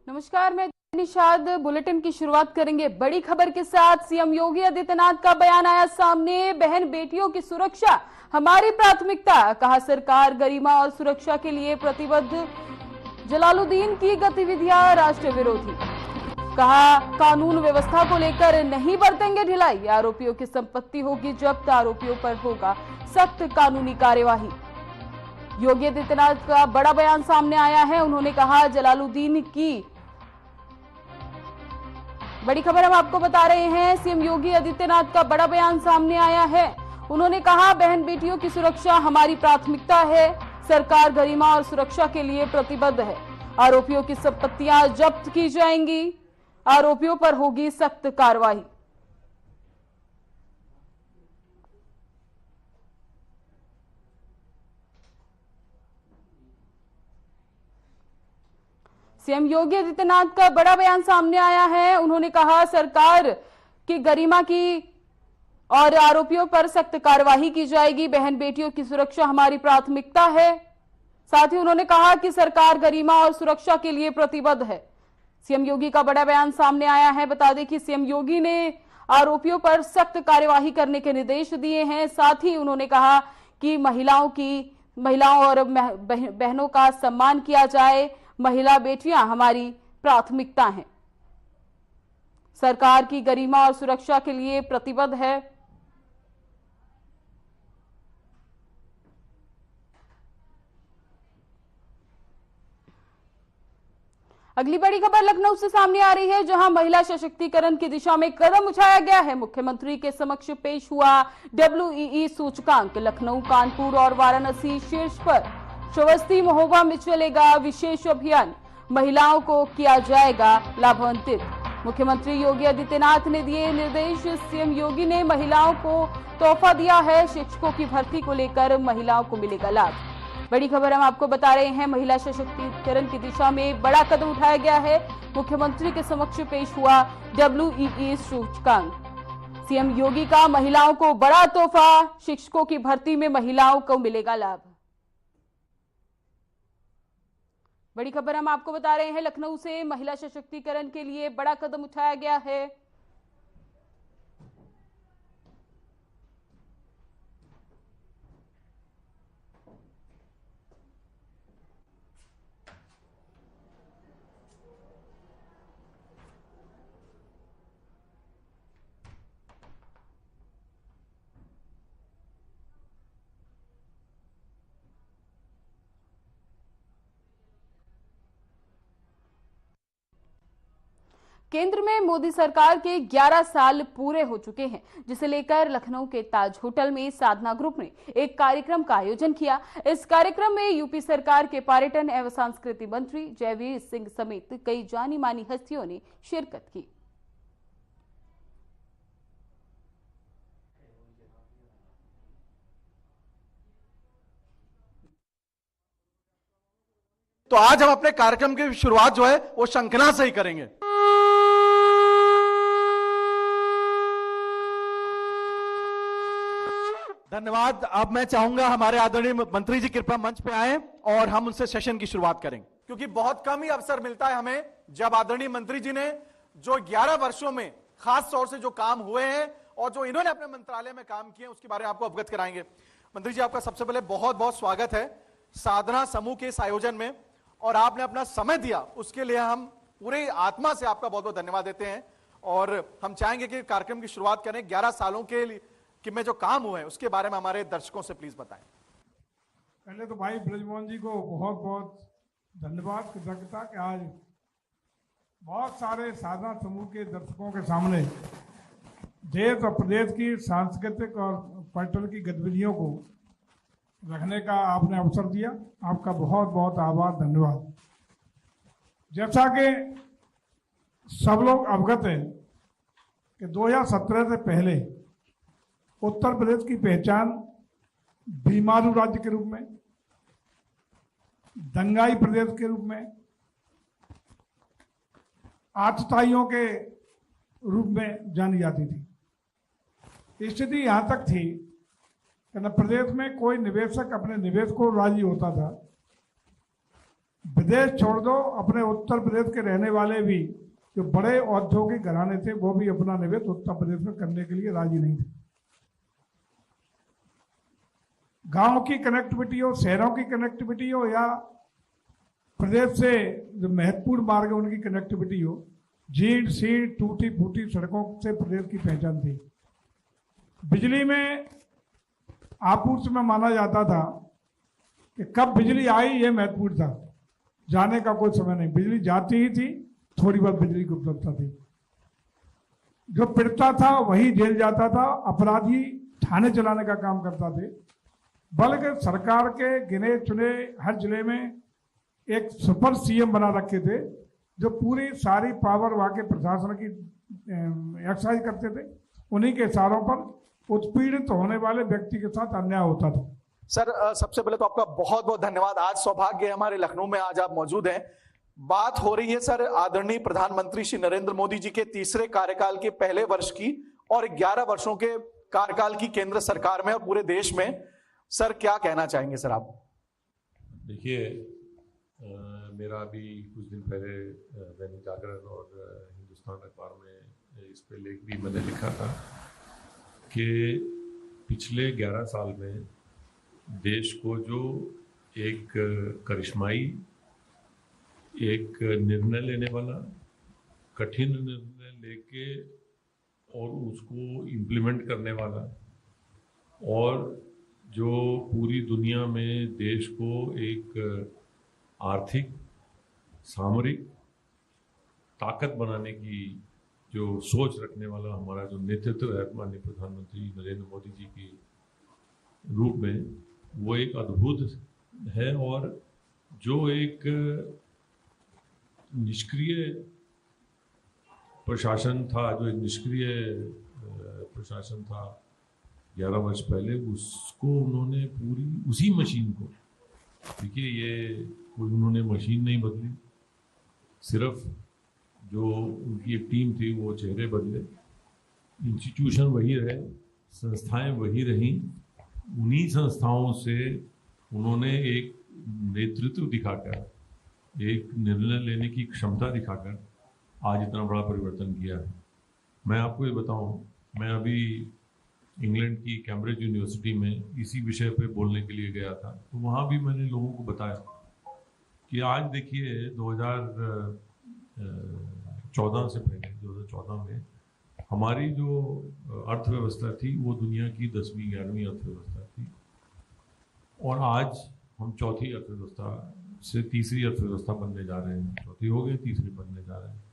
नमस्कार, मैं निशाद। बुलेटिन की शुरुआत करेंगे बड़ी खबर के साथ। सीएम योगी आदित्यनाथ का बयान आया सामने। बहन बेटियों की सुरक्षा हमारी प्राथमिकता, कहा सरकार गरिमा और सुरक्षा के लिए प्रतिबद्ध। जलालुद्दीन की गतिविधियां राष्ट्र विरोधी, कहा कानून व्यवस्था को लेकर नहीं बरतेंगे ढिलाई। आरोपियों की संपत्ति होगी जब्त, आरोपियों पर होगा सख्त कानूनी कार्यवाही। योगी आदित्यनाथ का बड़ा बयान सामने आया है। उन्होंने कहा जलालुद्दीन की बड़ी खबर हम आपको बता रहे हैं। सीएम योगी आदित्यनाथ का बड़ा बयान सामने आया है। उन्होंने कहा बहन बेटियों की सुरक्षा हमारी प्राथमिकता है, सरकार गरिमा और सुरक्षा के लिए प्रतिबद्ध है। आरोपियों की संपत्तियां जब्त की जाएंगी, आरोपियों पर होगी सख्त कार्रवाई। सीएम योगी आदित्यनाथ का बड़ा बयान सामने आया है। उन्होंने कहा सरकार की गरिमा की और आरोपियों पर सख्त कार्रवाई की जाएगी। बहन बेटियों की सुरक्षा हमारी प्राथमिकता है। साथ ही उन्होंने कहा कि सरकार गरिमा और सुरक्षा के लिए प्रतिबद्ध है। सीएम योगी का बड़ा बयान सामने आया है। बता दें कि सीएम योगी ने आरोपियों पर सख्त कार्यवाही करने के निर्देश दिए हैं। साथ ही उन्होंने कहा कि महिलाओं और बहनों का सम्मान किया जाए। महिला बेटियां हमारी प्राथमिकता हैं। सरकार की गरिमा और सुरक्षा के लिए प्रतिबद्ध है। अगली बड़ी खबर लखनऊ से सामने आ रही है, जहां महिला सशक्तिकरण की दिशा में कदम उठाया गया है। मुख्यमंत्री के समक्ष पेश हुआ WEE सूचकांक। लखनऊ, कानपुर और वाराणसी शीर्ष पर। श्रावस्ती, महोबा में चलेगा विशेष अभियान। महिलाओं को किया जाएगा लाभान्वित। मुख्यमंत्री योगी आदित्यनाथ ने दिए निर्देश। सीएम योगी ने महिलाओं को तोहफा दिया है। शिक्षकों की भर्ती को लेकर महिलाओं को मिलेगा लाभ। बड़ी खबर हम आपको बता रहे हैं। महिला सशक्तिकरण की दिशा में बड़ा कदम उठाया गया है। मुख्यमंत्री के समक्ष पेश हुआ WEE सूचकांक। सीएम योगी का महिलाओं को बड़ा तोहफा। शिक्षकों की भर्ती में महिलाओं को मिलेगा लाभ। बड़ी खबर हम आपको बता रहे हैं। लखनऊ से महिला सशक्तिकरण के लिए बड़ा कदम उठाया गया है। केंद्र में मोदी सरकार के 11 साल पूरे हो चुके हैं, जिसे लेकर लखनऊ के ताज होटल में साधना ग्रुप ने एक कार्यक्रम का आयोजन किया। इस कार्यक्रम में यूपी सरकार के पर्यटन एवं संस्कृति मंत्री जयवीर सिंह समेत कई जानी मानी हस्तियों ने शिरकत की। तो आज हम अपने कार्यक्रम की शुरुआत जो है वो शंखनाद से ही करेंगे। धन्यवाद। अब मैं चाहूंगा हमारे आदरणीय मंत्री जी कृपया मंच पे आए और हम उनसे सेशन की शुरुआत करेंगे, क्योंकि बहुत कम ही अवसर मिलता है हमें जब आदरणीय मंत्री जी ने जो 11 वर्षों में खास तौर से जो काम हुए हैं और जो इन्होंने अपने मंत्रालय में काम किए उसके बारे में आपको अवगत कराएंगे। मंत्री जी, आपका सबसे पहले बहुत बहुत स्वागत है साधना समूह के इस आयोजन में, और आपने अपना समय दिया उसके लिए हम पूरी आत्मा से आपका बहुत बहुत धन्यवाद देते हैं। और हम चाहेंगे कि कार्यक्रम की शुरुआत करें। 11 सालों के लिए कि में जो काम हुए हैं उसके बारे में हमारे दर्शकों से प्लीज बताएं। पहले तो भाई ब्रजमोहन जी को बहुत बहुत धन्यवाद, कृतज्ञता कि आज बहुत सारे साधना समूह के दर्शकों के सामने देश और प्रदेश की सांस्कृतिक और पर्यटन की गतिविधियों को रखने का आपने अवसर दिया। आपका बहुत बहुत आभार, धन्यवाद। जैसा कि सब लोग अवगत हैं कि 2017 से पहले उत्तर प्रदेश की पहचान बीमारू राज्य के रूप में, दंगाई प्रदेश के रूप में, आतताइयों के रूप में जानी जाती थी। स्थिति यहां तक थी कि न प्रदेश में कोई निवेशक अपने निवेश को राजी होता था, विदेश छोड़ दो, अपने उत्तर प्रदेश के रहने वाले भी जो बड़े औद्योगिक घराने थे वो भी अपना निवेश उत्तर प्रदेश में करने के लिए राजी नहीं थे। गांव की कनेक्टिविटी हो, शहरों की कनेक्टिविटी हो, या प्रदेश से जो महत्वपूर्ण मार्ग है उनकी कनेक्टिविटी हो, जीर्ण शीर्ण टूटी फूटी सड़कों से प्रदेश की पहचान थी। बिजली में आपूर्ति में माना जाता था कि कब बिजली आई ये महत्वपूर्ण था, जाने का कोई समय नहीं, बिजली जाती ही थी, थोड़ी बहुत बिजली की उपलब्धता थी। जो पीड़ता था वही जेल जाता था, अपराधी थाने चलाने का काम करता थे। बल्कि सरकार के गिने चुने हर जिले में एक सुपर सीएम बना रखे थे जो पूरी सारी पावर वहां के प्रशासन की एक्सरसाइज करते थे। उन्हीं के इशारों पर उत्पीड़ित होने वाले व्यक्ति के साथ अन्याय होता था। सर, सबसे पहले तो आपका बहुत बहुत धन्यवाद। आज सौभाग्य है हमारे लखनऊ में आज आप मौजूद हैं। बात हो रही है सर आदरणीय प्रधानमंत्री श्री नरेंद्र मोदी जी के तीसरे कार्यकाल के पहले वर्ष की और 11 वर्षों के कार्यकाल की केंद्र सरकार में और पूरे देश में। सर क्या कहना चाहेंगे सर आप? देखिए, मेरा अभी कुछ दिन पहले दैनिक जागरण और हिंदुस्तान अखबार में इस पे लेख भी मैंने लिखा था कि पिछले 11 साल में देश को जो एक करिश्माई, एक निर्णय लेने वाला, कठिन निर्णय लेके और उसको इम्प्लीमेंट करने वाला, और जो पूरी दुनिया में देश को एक आर्थिक सामरिक ताकत बनाने की जो सोच रखने वाला हमारा जो नेतृत्व है माननीय प्रधानमंत्री नरेंद्र मोदी जी के रूप में, वो एक अद्भुत है। और जो एक निष्क्रिय प्रशासन था, जो एक निष्क्रिय प्रशासन था 11 वर्ष पहले, उसको उन्होंने पूरी उसी मशीन को, देखिए ये कोई उन्होंने मशीन नहीं बदली, सिर्फ जो उनकी एक टीम थी वो चेहरे बदले, इंस्टीट्यूशन वही रहे, संस्थाएं वही रहीं। उन्हीं संस्थाओं से उन्होंने एक नेतृत्व दिखाकर, एक निर्णय लेने की क्षमता दिखाकर आज इतना बड़ा परिवर्तन किया है। मैं आपको ये बताऊं, मैं अभी इंग्लैंड की कैम्ब्रिज यूनिवर्सिटी में इसी विषय पे बोलने के लिए गया था, तो वहाँ भी मैंने लोगों को बताया कि आज देखिए 2014 से पहले 2014 में हमारी जो अर्थव्यवस्था थी वो दुनिया की 10वीं 11वीं अर्थव्यवस्था थी, और आज हम चौथी अर्थव्यवस्था से तीसरी अर्थव्यवस्था बनने जा रहे हैं। चौथी हो गई, तीसरी बनने जा रहे हैं।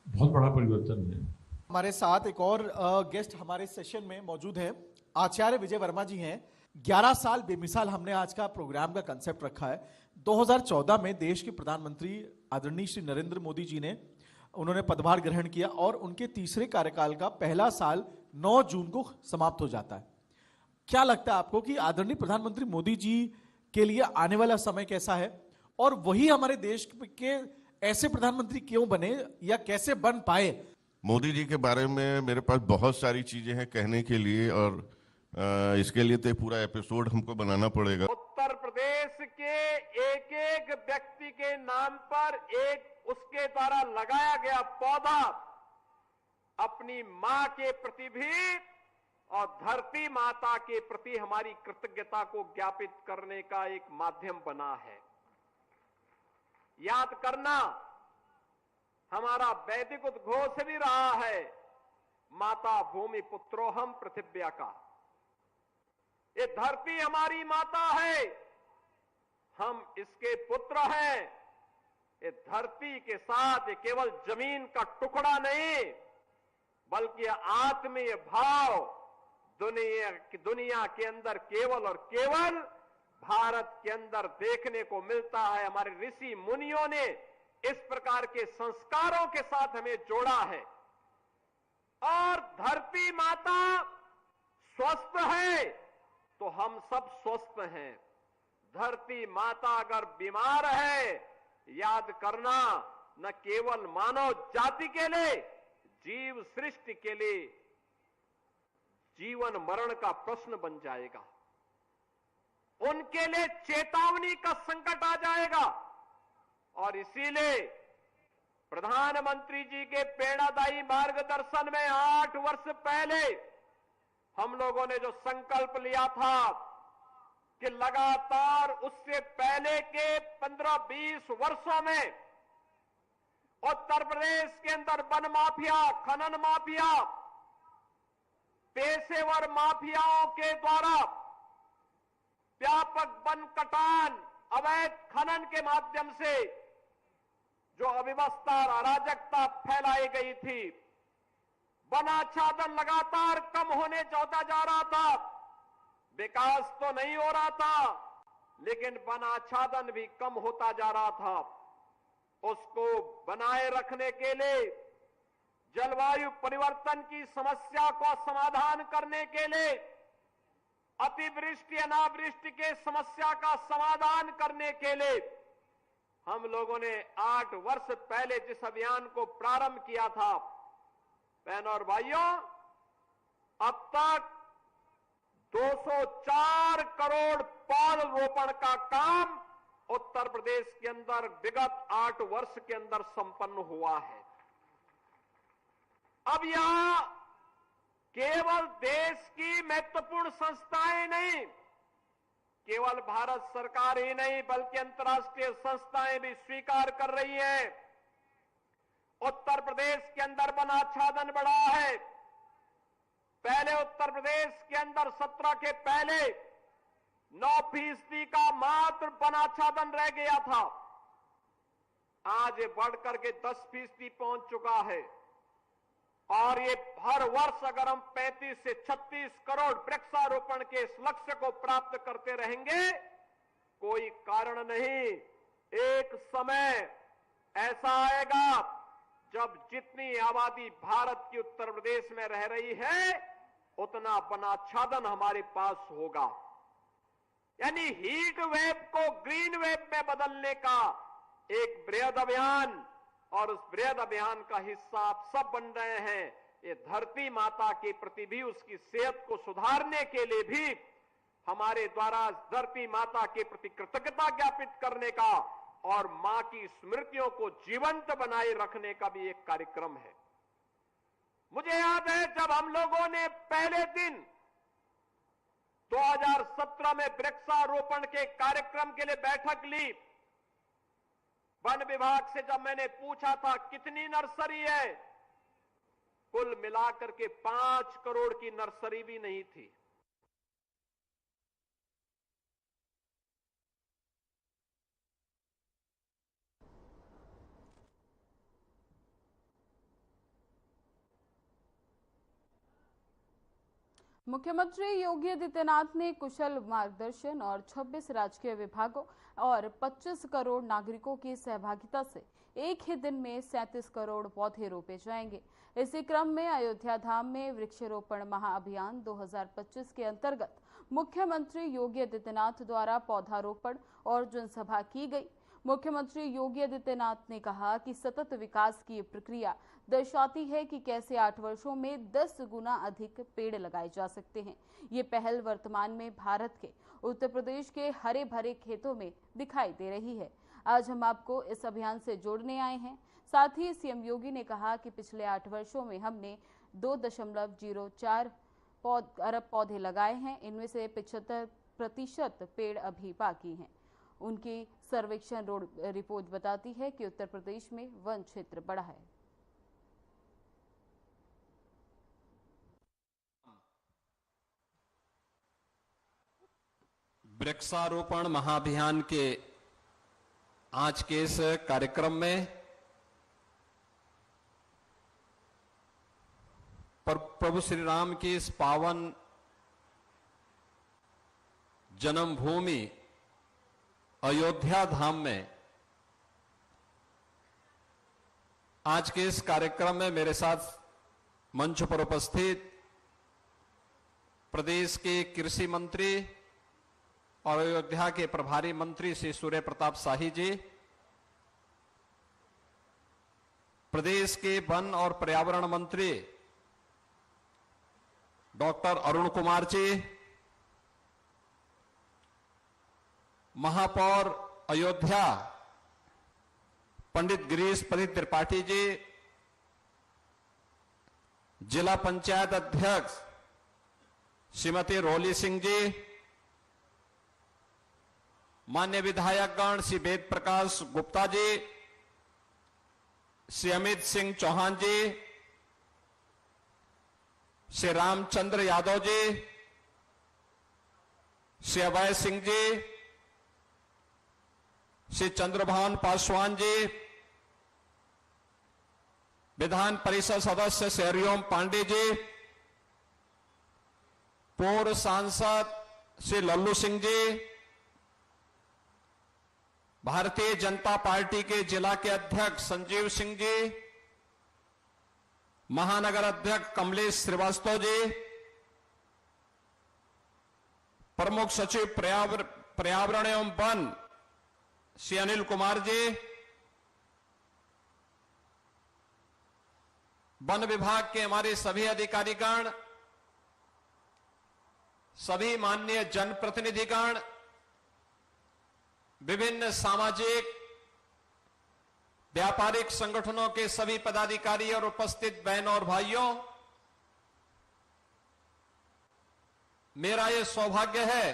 बहुत बड़ा परिवर्तन है। हमारे साथ एक और गेस्ट हमारे सेशन में मौजूद हैं, आचार्य विजय वर्मा जी हैं। 11 साल बेमिसाल हमने आज का प्रोग्राम का कंसेप्ट रखा है। 2014 में देश के प्रधानमंत्री आदरणीय श्री नरेंद्र मोदी जी ने उन्होंने पदभार ग्रहण किया और उनके तीसरे कार्यकाल का पहला साल 9 जून को समाप्त हो जाता है। क्या लगता है आपको कि आदरणीय प्रधानमंत्री मोदी जी के लिए आने वाला समय कैसा है, और वही हमारे देश के ऐसे प्रधानमंत्री क्यों बने या कैसे बन पाए? मोदी जी के बारे में मेरे पास बहुत सारी चीजें हैं कहने के लिए, और इसके लिए तो पूरा एपिसोड हमको बनाना पड़ेगा। उत्तर प्रदेश के एक एक व्यक्ति के नाम पर एक उसके द्वारा लगाया गया पौधा अपनी मां के प्रति भी और धरती माता के प्रति हमारी कृतज्ञता को ज्ञापित करने का एक माध्यम बना है। याद करना हमारा वैदिक उद्घोष भी रहा है, माता भूमि पुत्रोहम पृथिव्या का। ये धरती हमारी माता है, हम इसके पुत्र हैं। ये धरती के साथ ये केवल जमीन का टुकड़ा नहीं, बल्कि आत्मीय भाव दुनिया के अंदर केवल और केवल भारत के अंदर देखने को मिलता है। हमारे ऋषि मुनियों ने इस प्रकार के संस्कारों के साथ हमें जोड़ा है, और धरती माता स्वस्थ है तो हम सब स्वस्थ हैं। धरती माता अगर बीमार है, याद करना न केवल मानव जाति के लिए, जीव सृष्टि के लिए जीवन मरण का प्रश्न बन जाएगा। उनके लिए चेतावनी का संकट आ जाएगा। और इसीलिए प्रधानमंत्री जी के प्रेरणादायी मार्गदर्शन में 8 वर्ष पहले हम लोगों ने जो संकल्प लिया था कि लगातार उससे पहले के 15-20 वर्षों में उत्तर प्रदेश के अंदर वन माफिया, खनन माफिया, पेशेवर माफियाओं के द्वारा व्यापक वन कटान, अवैध खनन के माध्यम से जो अव्यवस्था और अराजकता फैलाई गई थी, वनाच्छादन लगातार कम होने होता जा रहा था। विकास तो नहीं हो रहा था, लेकिन वनाच्छादन भी कम होता जा रहा था। उसको बनाए रखने के लिए, जलवायु परिवर्तन की समस्या को समाधान करने के लिए, अतिवृष्टि अनावृष्टि के समस्या का समाधान करने के लिए हम लोगों ने 8 वर्ष पहले जिस अभियान को प्रारंभ किया था, बहनों और भाइयों, अब तक 204 करोड़ पौध रोपण का काम उत्तर प्रदेश के अंदर विगत 8 वर्ष के अंदर संपन्न हुआ है। अब यहां केवल देश की महत्वपूर्ण संस्थाएं नहीं, केवल भारत सरकार ही नहीं, बल्कि अंतर्राष्ट्रीय संस्थाएं भी स्वीकार कर रही हैं। उत्तर प्रदेश के अंदर वनाच्छादन बढ़ा है। पहले उत्तर प्रदेश के अंदर 17 के पहले 9% का मात्र वनाच्छादन रह गया था। आज ये बढ़कर के 10% पहुंच चुका है। और ये हर वर्ष अगर हम 35 से 36 करोड़ वृक्षारोपण के इस लक्ष्य को प्राप्त करते रहेंगे, कोई कारण नहीं, एक समय ऐसा आएगा जब जितनी आबादी भारत की उत्तर प्रदेश में रह रही है, उतना वनाच्छादन हमारे पास होगा। यानी हीट वेव को ग्रीन वेव में बदलने का एक बृहद अभियान, और उस बृहद अभियान का हिस्सा आप सब बन रहे हैं। ये धरती माता के प्रति भी, उसकी सेहत को सुधारने के लिए भी हमारे द्वारा धरती माता के प्रति कृतज्ञता ज्ञापित करने का और मां की स्मृतियों को जीवंत बनाए रखने का भी एक कार्यक्रम है। मुझे याद है जब हम लोगों ने पहले दिन 2017 में वृक्षारोपण के कार्यक्रम के लिए बैठक ली, वन विभाग से जब मैंने पूछा था कितनी नर्सरी है, कुल मिलाकर के 5 करोड़ की नर्सरी भी नहीं थी। मुख्यमंत्री योगी आदित्यनाथ ने कुशल मार्गदर्शन और 26 राजकीय विभागों और 25 करोड़ नागरिकों की सहभागिता से एक ही दिन में 37 करोड़ पौधे रोपे जाएंगे। इसी क्रम में अयोध्या धाम में वृक्षारोपण महाअभियान 2025 के अंतर्गत मुख्यमंत्री योगी आदित्यनाथ द्वारा पौधारोपण और जनसभा की गई। मुख्यमंत्री योगी आदित्यनाथ ने कहा कि सतत विकास की प्रक्रिया दर्शाती है कि कैसे 8 वर्षों में 10 गुना अधिक पेड़ लगाए जा सकते हैं। ये पहल वर्तमान में भारत के उत्तर प्रदेश के हरे भरे खेतों में दिखाई दे रही है। आज हम आपको इस अभियान से जोड़ने आए हैं। साथ ही सीएम योगी ने कहा कि पिछले 8 वर्षों में हमने 2.04 अरब पौधे लगाए हैं। इनमें से 75% पेड़ अभी बाकी हैं। उनकी सर्वेक्षण रिपोर्ट बताती है कि उत्तर प्रदेश में वन क्षेत्र बढ़ा है। वृक्षारोपण महाअभियान के आज के इस कार्यक्रम में प्रभु श्री राम की इस पावन जन्मभूमि अयोध्या धाम में आज के इस कार्यक्रम में मेरे साथ मंच पर उपस्थित प्रदेश के कृषि मंत्री और अयोध्या के प्रभारी मंत्री श्री सूर्य प्रताप शाही जी, प्रदेश के वन और पर्यावरण मंत्री डॉक्टर अरुण कुमार जी, महापौर अयोध्या पंडित गिरीश पति त्रिपाठी जी, जिला पंचायत अध्यक्ष श्रीमती रोली सिंह जी, मान्य विधायकगण श्री वेद प्रकाश गुप्ता जी, श्री अमित सिंह चौहान जी, श्री रामचंद्र यादव जी, श्री अभय सिंह जी, श्री चंद्रभान पासवान जी, विधान परिषद सदस्य श्री हरिओम पांडे जी, पूर्व सांसद श्री लल्लू सिंह जी, भारतीय जनता पार्टी के जिला के अध्यक्ष संजीव सिंह जी, महानगर अध्यक्ष कमलेश श्रीवास्तव जी, प्रमुख सचिव पर्यावरण एवं वन श्री अनिल कुमार जी, वन विभाग के हमारे सभी अधिकारीगण, सभी माननीय जनप्रतिनिधिगण, विभिन्न सामाजिक व्यापारिक संगठनों के सभी पदाधिकारी और उपस्थित बहनों और भाइयों, मेरा यह सौभाग्य है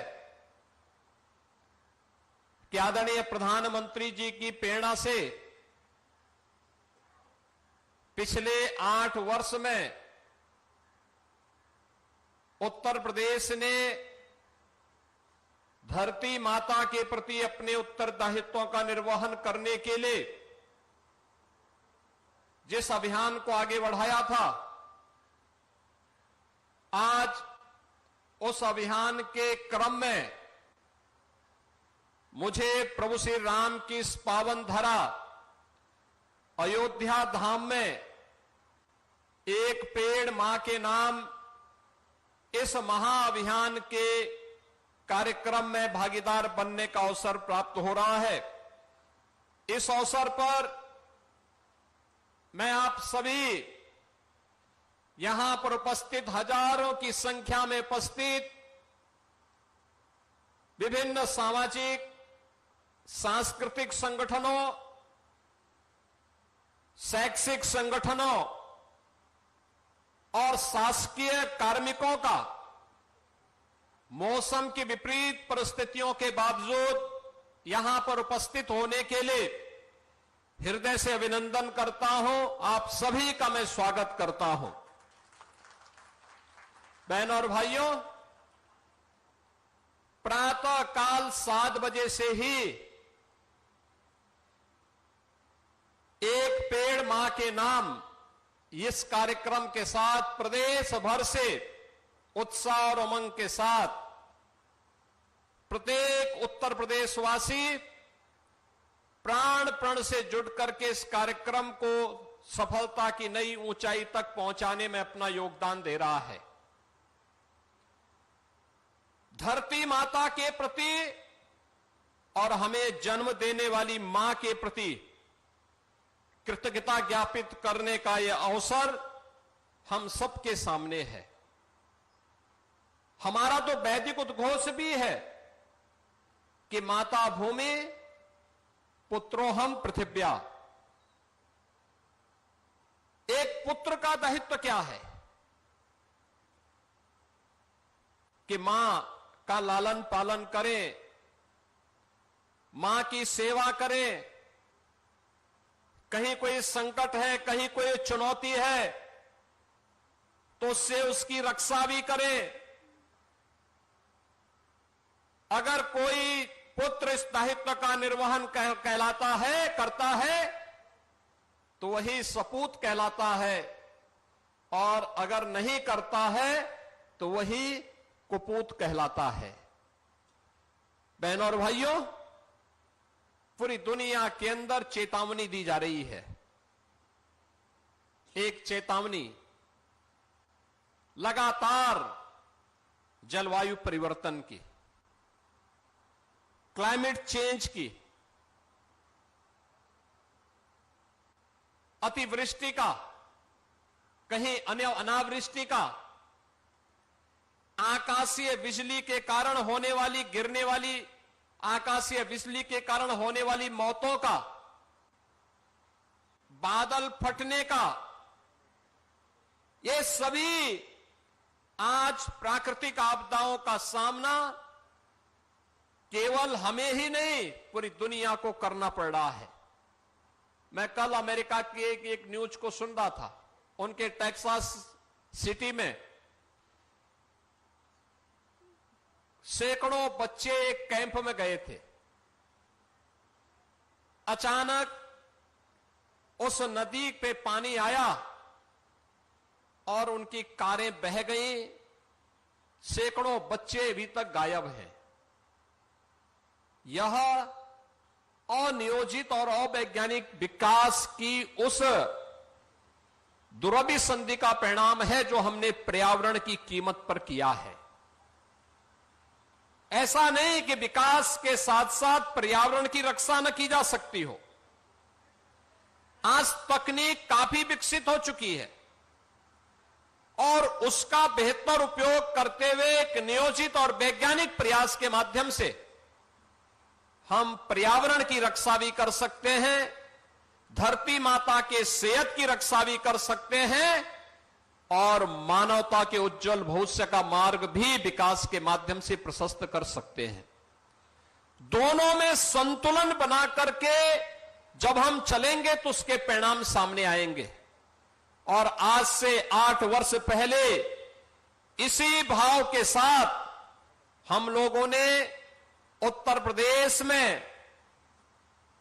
कि आदरणीय प्रधानमंत्री जी की प्रेरणा से पिछले 8 वर्ष में उत्तर प्रदेश ने धरती माता के प्रति अपने उत्तरदायित्वों का निर्वहन करने के लिए जिस अभियान को आगे बढ़ाया था, आज उस अभियान के क्रम में मुझे प्रभु श्री राम की इस पावन धरा अयोध्या धाम में एक पेड़ मां के नाम इस महाअभियान के कार्यक्रम में भागीदार बनने का अवसर प्राप्त हो रहा है। इस अवसर पर मैं आप सभी यहां पर उपस्थित हजारों की संख्या में उपस्थित विभिन्न सामाजिक सांस्कृतिक संगठनों, शैक्षिक संगठनों और शासकीय कार्मिकों का मौसम की विपरीत परिस्थितियों के बावजूद यहां पर उपस्थित होने के लिए हृदय से अभिनंदन करता हूं। आप सभी का मैं स्वागत करता हूं। बहनों और भाइयों, प्रातः काल 7 बजे से ही एक पेड़ मां के नाम इस कार्यक्रम के साथ प्रदेश भर से उत्साह और उमंग के साथ प्रत्येक उत्तर प्रदेशवासी प्राण प्रण से जुड़ करके इस कार्यक्रम को सफलता की नई ऊंचाई तक पहुंचाने में अपना योगदान दे रहा है। धरती माता के प्रति और हमें जन्म देने वाली मां के प्रति कृतज्ञता ज्ञापित करने का यह अवसर हम सबके सामने है। हमारा तो वैदिक उद्घोष भी है कि माता भूमि पुत्रोहम पृथिव्या। एक पुत्र का दायित्व क्या है कि मां का लालन पालन करें, मां की सेवा करें। कहीं कोई संकट है, कहीं कोई चुनौती है तो उससे उसकी रक्षा भी करें। अगर कोई पुत्र इस दायित्व का निर्वहन कहलाता है, करता है, तो वही सपूत कहलाता है, और अगर नहीं करता है तो वही कुपूत कहलाता है। बहनों और भाइयों, पूरी दुनिया के अंदर चेतावनी दी जा रही है। एक चेतावनी लगातार जलवायु परिवर्तन की, क्लाइमेट चेंज की, अतिवृष्टि का, कहीं अनावृष्टि का, आकाशीय बिजली के कारण होने वाली, गिरने वाली आकाशीय बिजली के कारण होने वाली मौतों का, बादल फटने का, ये सभी आज प्राकृतिक आपदाओं का सामना केवल हमें ही नहीं पूरी दुनिया को करना पड़ रहा है। मैं कल अमेरिका की एक न्यूज को सुन रहा था। उनके टेक्सास सिटी में सैकड़ों बच्चे एक कैंप में गए थे। अचानक उस नदी पे पानी आया और उनकी कारें बह गईं। सैकड़ों बच्चे अभी तक गायब हैं। यह अनियोजित और अवैज्ञानिक विकास की उस दुरभिसंधि का परिणाम है जो हमने पर्यावरण की कीमत पर किया है। ऐसा नहीं कि विकास के साथ साथ पर्यावरण की रक्षा न की जा सकती हो। आज तकनीक काफी विकसित हो चुकी है और उसका बेहतर उपयोग करते हुए एक नियोजित और वैज्ञानिक प्रयास के माध्यम से हम पर्यावरण की रक्षा भी कर सकते हैं, धरती माता के सेहत की रक्षा भी कर सकते हैं और मानवता के उज्जवल भविष्य का मार्ग भी विकास के माध्यम से प्रशस्त कर सकते हैं। दोनों में संतुलन बना करके जब हम चलेंगे तो उसके परिणाम सामने आएंगे। और आज से 8 वर्ष पहले इसी भाव के साथ हम लोगों ने उत्तर प्रदेश में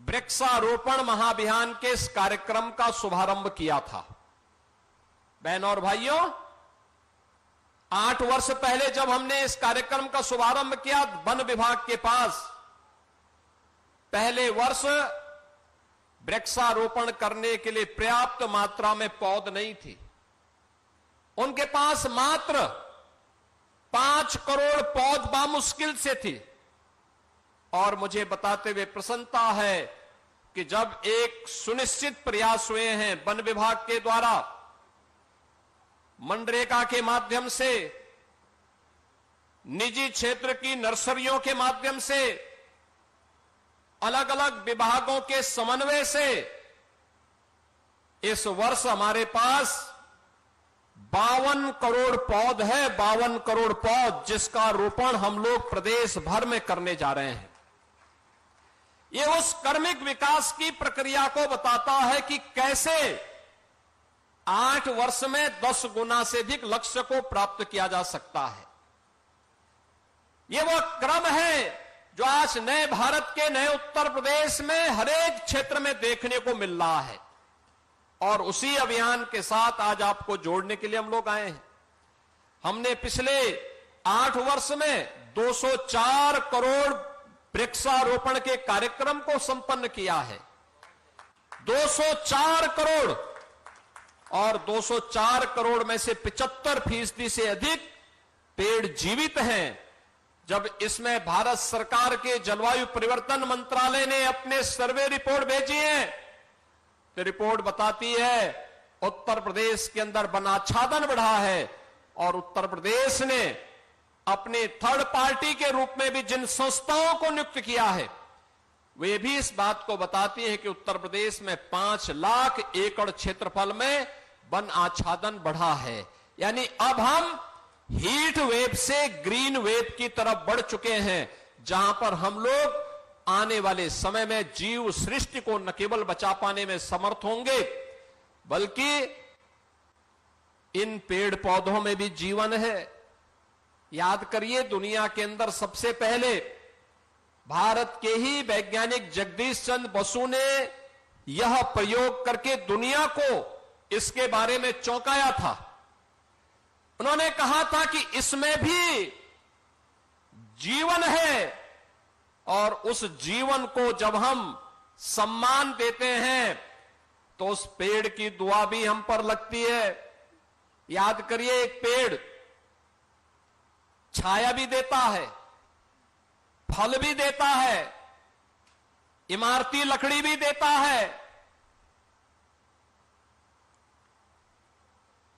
वृक्षारोपण महाअभियान के इस कार्यक्रम का शुभारंभ किया था। बहनों और भाइयों, 8 वर्ष पहले जब हमने इस कार्यक्रम का शुभारंभ किया, वन विभाग के पास पहले वर्ष वृक्षारोपण करने के लिए पर्याप्त मात्रा में पौध नहीं थी। उनके पास मात्र 5 करोड़ पौध बामुश्किल से थी। और मुझे बताते हुए प्रसन्नता है कि जब एक सुनिश्चित प्रयास हुए हैं वन विभाग के द्वारा, मनरेगा के माध्यम से, निजी क्षेत्र की नर्सरियों के माध्यम से, अलग अलग विभागों के समन्वय से इस वर्ष हमारे पास 52 करोड़ पौध है। 52 करोड़ पौध जिसका रोपण हम लोग प्रदेश भर में करने जा रहे हैं। ये उस कर्मिक विकास की प्रक्रिया को बताता है कि कैसे 8 वर्ष में 10 गुना से अधिक लक्ष्य को प्राप्त किया जा सकता है। ये वह क्रम है जो आज नए भारत के नए उत्तर प्रदेश में हर एक क्षेत्र में देखने को मिल रहा है। और उसी अभियान के साथ आज आपको जोड़ने के लिए हम लोग आए हैं। हमने पिछले 8 वर्ष में 204 करोड़ वृक्षारोपण के कार्यक्रम को संपन्न किया है। 204 करोड़, और 204 करोड़ में से 75% से अधिक पेड़ जीवित हैं। जब इसमें भारत सरकार के जलवायु परिवर्तन मंत्रालय ने अपने सर्वे रिपोर्ट भेजी है तो रिपोर्ट बताती है उत्तर प्रदेश के अंदर वनाच्छादन बढ़ा है। और उत्तर प्रदेश ने अपने थर्ड पार्टी के रूप में भी जिन संस्थाओं को नियुक्त किया है वे भी इस बात को बताती है कि उत्तर प्रदेश में 5 लाख एकड़ क्षेत्रफल में वन आच्छादन बढ़ा है। यानी अब हम हीट वेव से ग्रीन वेव की तरफ बढ़ चुके हैं, जहां पर हम लोग आने वाले समय में जीव सृष्टि को न केवल बचा पाने में समर्थ होंगे बल्कि इन पेड़ पौधों में भी जीवन है। याद करिए, दुनिया के अंदर सबसे पहले भारत के ही वैज्ञानिक जगदीश चंद्र बसु ने यह प्रयोग करके दुनिया को इसके बारे में चौंकाया था। उन्होंने कहा था कि इसमें भी जीवन है और उस जीवन को जब हम सम्मान देते हैं तो उस पेड़ की दुआ भी हम पर लगती है। याद करिए, एक पेड़ छाया भी देता है, फल भी देता है, इमारती लकड़ी भी देता है,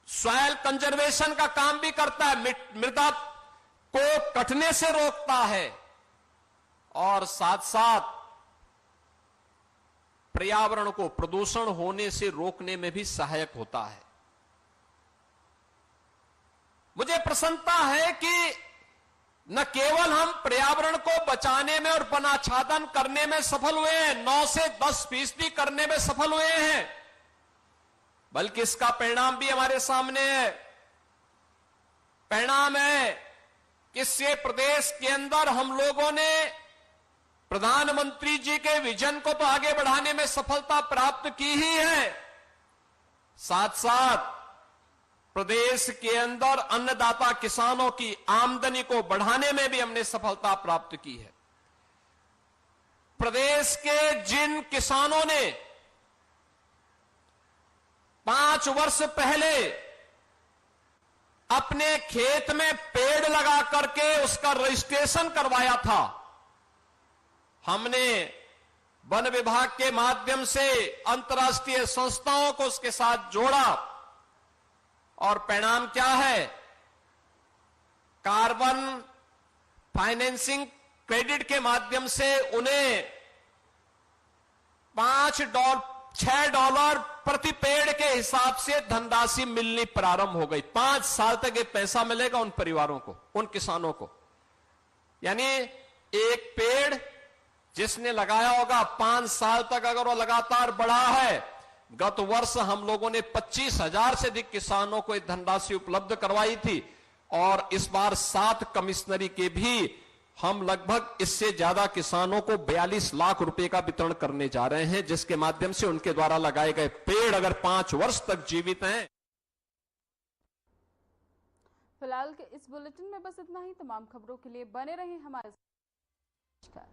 सॉइल कंजर्वेशन का काम भी करता है, मृदा को कटने से रोकता है और साथ साथ पर्यावरण को प्रदूषण होने से रोकने में भी सहायक होता है। मुझे प्रसन्नता है कि न केवल हम पर्यावरण को बचाने में और वनाच्छादन करने में सफल हुए हैं, 9 से 10% करने में सफल हुए हैं, बल्कि इसका परिणाम भी हमारे सामने है। परिणाम है कि इससे प्रदेश के अंदर हम लोगों ने प्रधानमंत्री जी के विजन को तो आगे बढ़ाने में सफलता प्राप्त की ही है, साथ साथ प्रदेश के अंदर अन्नदाता किसानों की आमदनी को बढ़ाने में भी हमने सफलता प्राप्त की है। प्रदेश के जिन किसानों ने 5 वर्ष पहले अपने खेत में पेड़ लगा करके उसका रजिस्ट्रेशन करवाया था, हमने वन विभाग के माध्यम से अंतर्राष्ट्रीय संस्थाओं को उसके साथ जोड़ा और परिणाम क्या है? कार्बन फाइनेंसिंग क्रेडिट के माध्यम से उन्हें $6 प्रति पेड़ के हिसाब से धनराशि मिलनी प्रारंभ हो गई। 5 साल तक ये पैसा मिलेगा उन परिवारों को, उन किसानों को। यानी एक पेड़ जिसने लगाया होगा 5 साल तक अगर वो लगातार बढ़ा है, गत वर्ष हम लोगों ने 25,000 से अधिक किसानों को धनराशि उपलब्ध करवाई थी और इस बार 7 कमिश्नरी के भी हम लगभग इससे ज्यादा किसानों को 42 लाख रुपए का वितरण करने जा रहे हैं, जिसके माध्यम से उनके द्वारा लगाए गए पेड़ अगर 5 वर्ष तक जीवित हैं। फिलहाल के इस बुलेटिन में बस इतना ही। तमाम खबरों के लिए बने रहें हमारे साथ। नमस्कार।